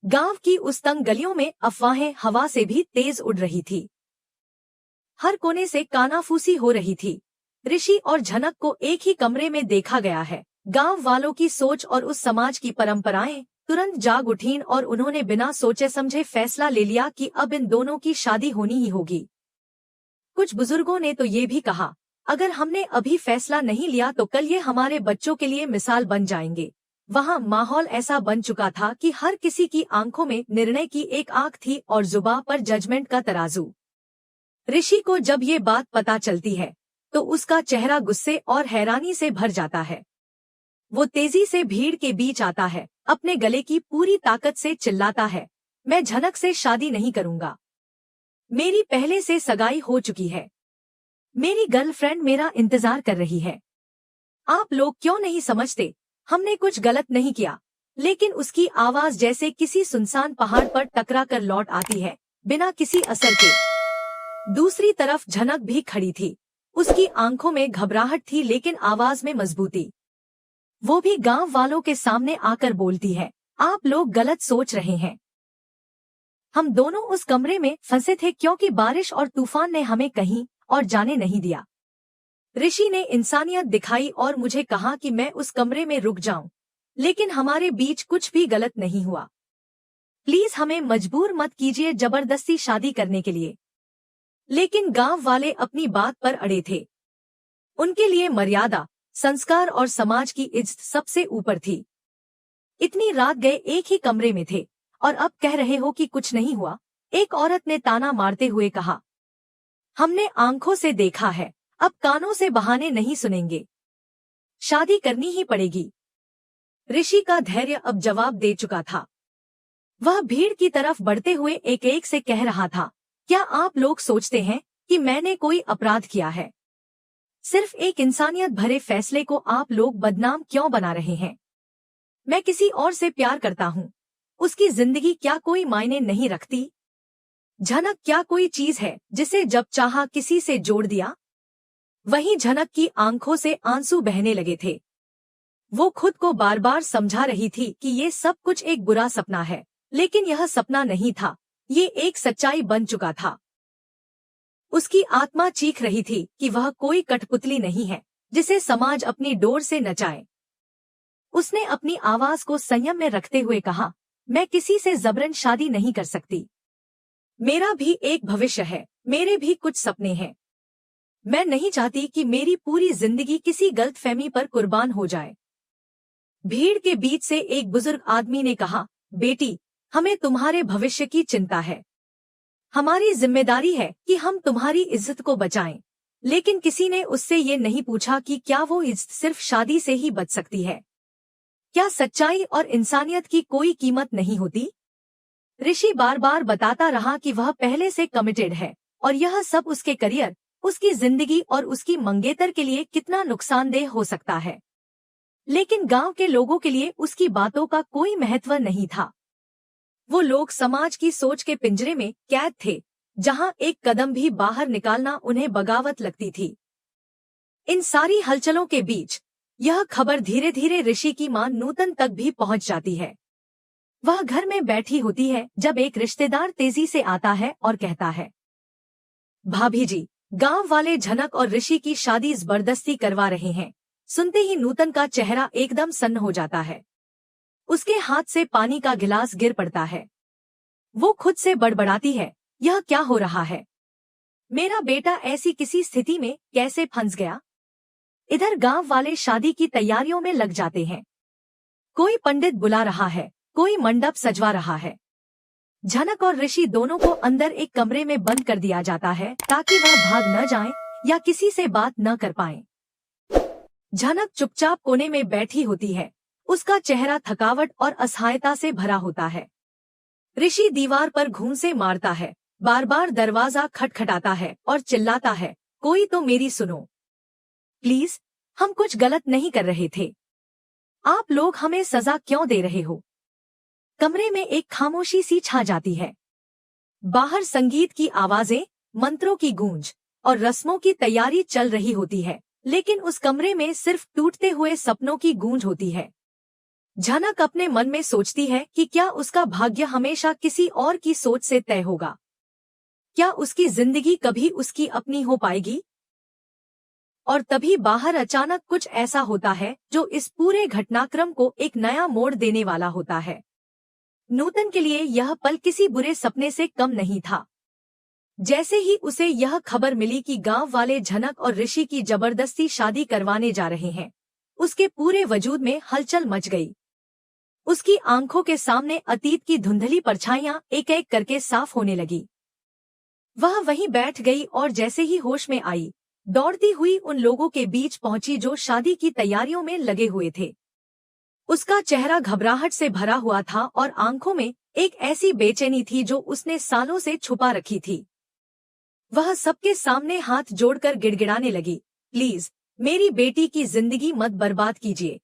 गांव की उस तंग गलियों में अफवाहें हवा से भी तेज उड़ रही थी। हर कोने से कानाफूसी हो रही थी। ऋषि और झनक को एक ही कमरे में देखा गया है। गांव वालों की सोच और उस समाज की परंपराएं तुरंत जाग उठीं और उन्होंने बिना सोचे समझे फैसला ले लिया कि अब इन दोनों की शादी होनी ही होगी। कुछ बुजुर्गों ने तो ये भी कहा, अगर हमने अभी फैसला नहीं लिया तो कल ये हमारे बच्चों के लिए मिसाल बन जाएंगे। वहाँ माहौल ऐसा बन चुका था कि हर किसी की आंखों में निर्णय की एक आंख थी और जुबां पर जजमेंट का तराजू। ऋषि को जब ये बात पता चलती है तो उसका चेहरा गुस्से और हैरानी से भर जाता है। वो तेजी से भीड़ के बीच आता है, अपने गले की पूरी ताकत से चिल्लाता है, मैं झनक से शादी नहीं करूंगा। मेरी पहले से सगाई हो चुकी है। मेरी गर्लफ्रेंड मेरा इंतजार कर रही है। आप लोग क्यों नहीं समझते? हमने कुछ गलत नहीं किया। लेकिन उसकी आवाज जैसे किसी सुनसान पहाड़ पर टकरा कर लौट आती है, बिना किसी असर के। दूसरी तरफ झनक भी खड़ी थी। उसकी आंखों में घबराहट थी लेकिन आवाज में मजबूती। वो भी गांव वालों के सामने आकर बोलती है, आप लोग गलत सोच रहे हैं। हम दोनों उस कमरे में फंसे थे क्योंकि बारिश और तूफान ने हमें कहीं और जाने नहीं दिया। ऋषि ने इंसानियत दिखाई और मुझे कहा कि मैं उस कमरे में रुक जाऊं, लेकिन हमारे बीच कुछ भी गलत नहीं हुआ। प्लीज हमें मजबूर मत कीजिए जबरदस्ती शादी करने के लिए। लेकिन गांव वाले अपनी बात पर अड़े थे। उनके लिए मर्यादा, संस्कार और समाज की इज्जत सबसे ऊपर थी। इतनी रात गए एक ही कमरे में थे और अब कह रहे हो कि कुछ नहीं हुआ? एक औरत ने ताना मारते हुए कहा। हमने आंखों से देखा है, अब कानों से बहाने नहीं सुनेंगे। शादी करनी ही पड़ेगी। ऋषि का धैर्य अब जवाब दे चुका था। वह भीड़ की तरफ बढ़ते हुए एक एक से कह रहा था, क्या आप लोग सोचते हैं कि मैंने कोई अपराध किया है? सिर्फ एक इंसानियत भरे फैसले को आप लोग बदनाम क्यों बना रहे हैं? मैं किसी और से प्यार करता हूँ। उसकी जिंदगी क्या कोई मायने नहीं रखती? झनक क्या कोई चीज है जिसे जब चाहा किसी से जोड़ दिया? वहीं झनक की आंखों से आंसू बहने लगे थे। वो खुद को बार बार समझा रही थी कि ये सब कुछ एक बुरा सपना है, लेकिन यह सपना नहीं था, ये एक सच्चाई बन चुका था। उसकी आत्मा चीख रही थी कि वह कोई कठपुतली नहीं है जिसे समाज अपनी डोर से नचाए। उसने अपनी आवाज को संयम में रखते हुए कहा, मैं किसी से जबरन शादी नहीं कर सकती। मेरा भी एक भविष्य है, मेरे भी कुछ सपने हैं। मैं नहीं चाहती कि मेरी पूरी जिंदगी किसी गलतफहमी पर कुर्बान हो जाए। भीड़ के बीच से एक बुजुर्ग आदमी ने कहा, बेटी, हमें तुम्हारे भविष्य की चिंता है। हमारी जिम्मेदारी है कि हम तुम्हारी इज्जत को बचाएं। लेकिन किसी ने उससे ये नहीं पूछा कि क्या वो इज्जत सिर्फ शादी से ही बच सकती है? क्या सच्चाई और इंसानियत की कोई कीमत नहीं होती? ऋषि बार बार बताता रहा कि वह पहले से कमिटेड है और यह सब उसके करियर, उसकी जिंदगी और उसकी मंगेतर के लिए कितना नुकसानदेह हो सकता है। लेकिन गांव के लोगों के लिए उसकी बातों का कोई महत्व नहीं था। वो लोग समाज की सोच के पिंजरे में कैद थे, जहां एक कदम भी बाहर निकालना उन्हें बगावत लगती थी। इन सारी हलचलों के बीच यह खबर धीरे धीरे ऋषि की मां नूतन तक भी पहुंच जाती है। वह घर में बैठी होती है जब एक रिश्तेदार तेजी से आता है और कहता है, भाभी जी, गांव वाले झनक और ऋषि की शादी जबरदस्ती करवा रहे हैं। सुनते ही नूतन का चेहरा एकदम सन्न हो जाता है। उसके हाथ से पानी का गिलास गिर पड़ता है। वो खुद से बड़बड़ाती है, यह क्या हो रहा है? मेरा बेटा ऐसी किसी स्थिति में कैसे फंस गया? इधर गांव वाले शादी की तैयारियों में लग जाते हैं। कोई पंडित बुला रहा है, कोई मंडप सजवा रहा है। झनक और ऋषि दोनों को अंदर एक कमरे में बंद कर दिया जाता है ताकि वह भाग न जाएं या किसी से बात न कर पाएं। झनक चुपचाप कोने में बैठी होती है। उसका चेहरा थकावट और असहायता से भरा होता है। ऋषि दीवार पर घूंसे मारता है, बार बार दरवाजा खटखटाता है और चिल्लाता है, कोई तो मेरी सुनो। प्लीज, हम कुछ गलत नहीं कर रहे थे। आप लोग हमें सजा क्यों दे रहे हो? कमरे में एक खामोशी सी छा जाती है। बाहर संगीत की आवाजें, मंत्रों की गूंज और रस्मों की तैयारी चल रही होती है, लेकिन उस कमरे में सिर्फ टूटते हुए सपनों की गूंज होती है। झनक अपने मन में सोचती है कि क्या उसका भाग्य हमेशा किसी और की सोच से तय होगा? क्या उसकी जिंदगी कभी उसकी अपनी हो पाएगी? और तभी बाहर अचानक कुछ ऐसा होता है जो इस पूरे घटनाक्रम को एक नया मोड़ देने वाला होता है। नूतन के लिए यह पल किसी बुरे सपने से कम नहीं था। जैसे ही उसे यह खबर मिली कि गांव वाले झनक और ऋषि की जबरदस्ती शादी करवाने जा रहे हैं, उसके पूरे वजूद में हलचल मच गई। उसकी आंखों के सामने अतीत की धुंधली परछाइयां एक एक करके साफ होने लगी। वह वहीं बैठ गई और जैसे ही होश में आई, दौड़ती हुई उन लोगों के बीच पहुंची जो शादी की तैयारियों में लगे हुए थे। उसका चेहरा घबराहट से भरा हुआ था और आंखों में एक ऐसी बेचैनी थी जो उसने सालों से छुपा रखी थी। वह सबके सामने हाथ जोड़कर गिड़गिड़ाने लगी, प्लीज मेरी बेटी की जिंदगी मत बर्बाद कीजिए।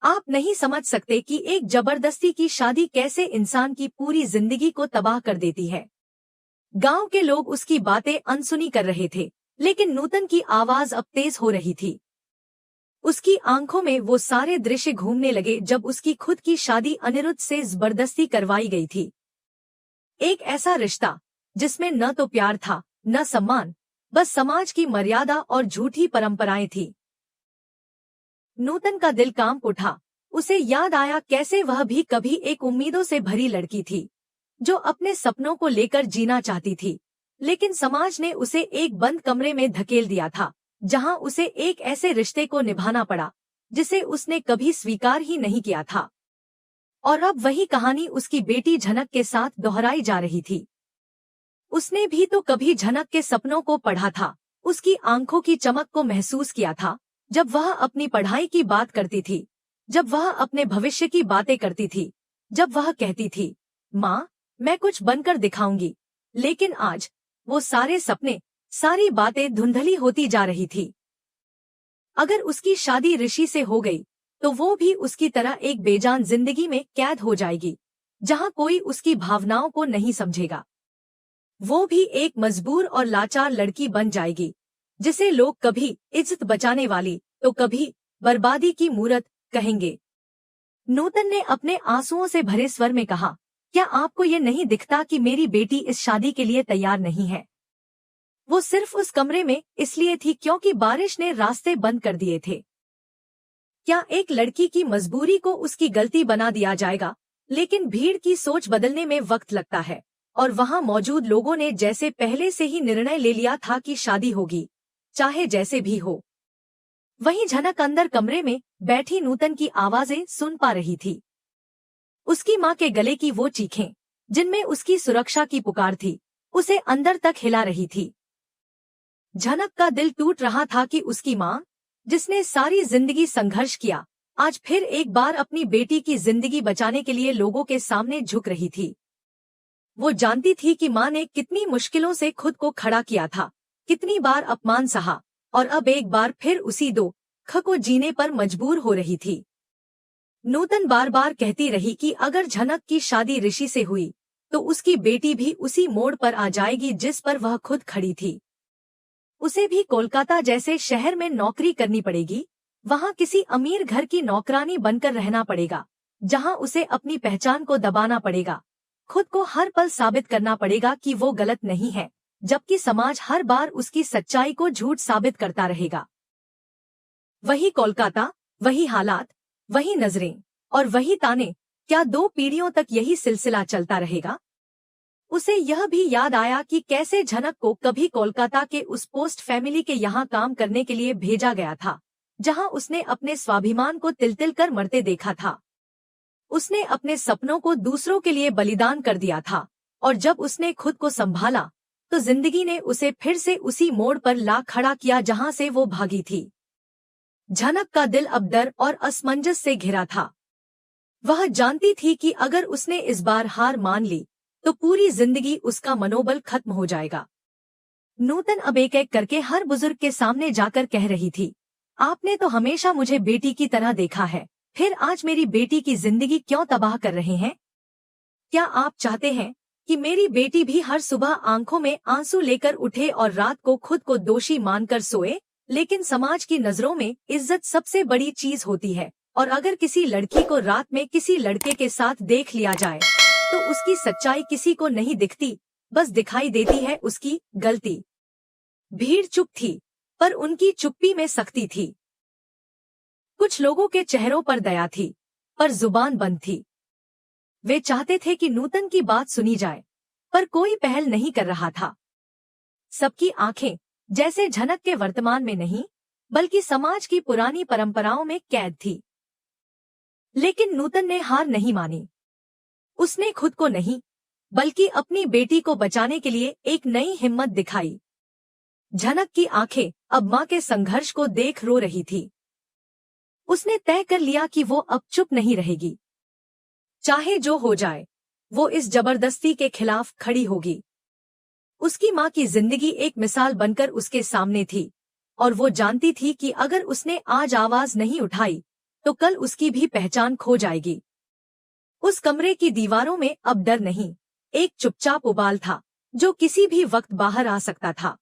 आप नहीं समझ सकते कि एक जबरदस्ती की शादी कैसे इंसान की पूरी जिंदगी को तबाह कर देती है। गांव के लोग उसकी बातें अनसुनी कर रहे थे, लेकिन नूतन की आवाज अब तेज हो रही थी। उसकी आंखों में वो सारे दृश्य घूमने लगे जब उसकी खुद की शादी अनिरुद्ध से जबरदस्ती करवाई गई थी। एक ऐसा रिश्ता जिसमें न तो प्यार था न सम्मान, बस समाज की मर्यादा और झूठी परंपराएं थी। नूतन का दिल कांप उठा। उसे याद आया कैसे वह भी कभी एक उम्मीदों से भरी लड़की थी जो अपने सपनों को लेकर जीना चाहती थी, लेकिन समाज ने उसे एक बंद कमरे में धकेल दिया था, जहां उसे एक ऐसे रिश्ते को निभाना पड़ा जिसे उसने कभी स्वीकार ही नहीं किया था। और अब वही कहानी उसकी बेटी झनक के साथ दोहराई जा रही थी। उसने भी तो कभी झनक के सपनों को पढ़ा था, उसकी आंखों की चमक को महसूस किया था जब वह अपनी पढ़ाई की बात करती थी, जब वह अपने भविष्य की बातें करती थी, जब वह कहती थी, माँ मैं कुछ बनकर दिखाऊंगी। लेकिन आज वो सारे सपने, सारी बातें धुंधली होती जा रही थी। अगर उसकी शादी ऋषि से हो गई तो वो भी उसकी तरह एक बेजान जिंदगी में कैद हो जाएगी, जहां कोई उसकी भावनाओं को नहीं समझेगा। वो भी एक मजबूर और लाचार लड़की बन जाएगी, जिसे लोग कभी इज्जत बचाने वाली तो कभी बर्बादी की मूरत कहेंगे। नूतन ने अपने आंसुओं से भरे स्वर में कहा, क्या आपको ये नहीं दिखता कि मेरी बेटी इस शादी के लिए तैयार नहीं है? वो सिर्फ उस कमरे में इसलिए थी क्योंकि बारिश ने रास्ते बंद कर दिए थे। क्या एक लड़की की मजबूरी को उसकी गलती बना दिया जाएगा? लेकिन भीड़ की सोच बदलने में वक्त लगता है, और वहां मौजूद लोगों ने जैसे पहले से ही निर्णय ले लिया था कि शादी होगी, चाहे जैसे भी हो। वहीं झनक अंदर कमरे में बैठी नूतन की आवाजें सुन पा रही थी। उसकी माँ के गले की वो चीखें, जिनमें उसकी सुरक्षा की पुकार थी, उसे अंदर तक हिला रही थी। झनक का दिल टूट रहा था कि उसकी माँ, जिसने सारी जिंदगी संघर्ष किया, आज फिर एक बार अपनी बेटी की जिंदगी बचाने के लिए लोगों के सामने झुक रही थी। वो जानती थी कि माँ ने कितनी मुश्किलों से खुद को खड़ा किया था, कितनी बार अपमान सहा, और अब एक बार फिर उसी दुख को जीने पर मजबूर हो रही थी। नूतन बार बार कहती रही कि अगर झनक की शादी ऋषि से हुई तो उसकी बेटी भी उसी मोड़ पर आ जाएगी जिस पर वह खुद खड़ी थी। उसे भी कोलकाता जैसे शहर में नौकरी करनी पड़ेगी, वहां किसी अमीर घर की नौकरानी बनकर रहना पड़ेगा, जहां उसे अपनी पहचान को दबाना पड़ेगा, खुद को हर पल साबित करना पड़ेगा कि वो गलत नहीं है, जबकि समाज हर बार उसकी सच्चाई को झूठ साबित करता रहेगा। वही कोलकाता, वही हालात, वही नजरें और वही ताने, क्या 2 पीढ़ियों तक यही सिलसिला चलता रहेगा? उसे यह भी याद आया कि कैसे झनक को कभी कोलकाता के उस पोस्ट फैमिली के यहाँ काम करने के लिए भेजा गया था, जहाँ उसने अपने स्वाभिमान को तिल-तिल कर मरते देखा था। उसने अपने सपनों को दूसरों के लिए बलिदान कर दिया था, और जब उसने खुद को संभाला तो जिंदगी ने उसे फिर से उसी मोड़ पर ला खड़ा किया जहाँ से वो भागी थी। झनक का दिल अब डर और असमंजस से घिरा था। वह जानती थी कि अगर उसने इस बार हार मान ली तो पूरी जिंदगी उसका मनोबल खत्म हो जाएगा। नूतन अब एक एक करके हर बुजुर्ग के सामने जाकर कह रही थी, आपने तो हमेशा मुझे बेटी की तरह देखा है, फिर आज मेरी बेटी की जिंदगी क्यों तबाह कर रहे हैं? क्या आप चाहते हैं कि मेरी बेटी भी हर सुबह आंखों में आंसू लेकर उठे और रात को खुद को दोषी मानकर सोए? लेकिन समाज की नजरों में इज्जत सबसे बड़ी चीज होती है, और अगर किसी लड़की को रात में किसी लड़के के साथ देख लिया जाए तो उसकी सच्चाई किसी को नहीं दिखती, बस दिखाई देती है उसकी गलती। भीड़ चुप थी, पर उनकी चुप्पी में सख्ती थी। कुछ लोगों के चेहरों पर दया थी, पर जुबान बंद थी। वे चाहते थे कि नूतन की बात सुनी जाए, पर कोई पहल नहीं कर रहा था। सबकी आंखें जैसे झनक के वर्तमान में नहीं, बल्कि समाज की पुरानी परंपराओं में कैद थी। लेकिन नूतन ने हार नहीं मानी। उसने खुद को नहीं, बल्कि अपनी बेटी को बचाने के लिए एक नई हिम्मत दिखाई। झनक की आंखें अब मां के संघर्ष को देख रो रही थी। उसने तय कर लिया कि वो अब चुप नहीं रहेगी। चाहे जो हो जाए, वो इस जबरदस्ती के खिलाफ खड़ी होगी। उसकी मां की जिंदगी एक मिसाल बनकर उसके सामने थी, और वो जानती थी कि अगर उसने आज आवाज नहीं उठाई तो कल उसकी भी पहचान खो जाएगी। उस कमरे की दीवारों में अब डर नहीं, एक चुपचाप उबाल था जो किसी भी वक्त बाहर आ सकता था।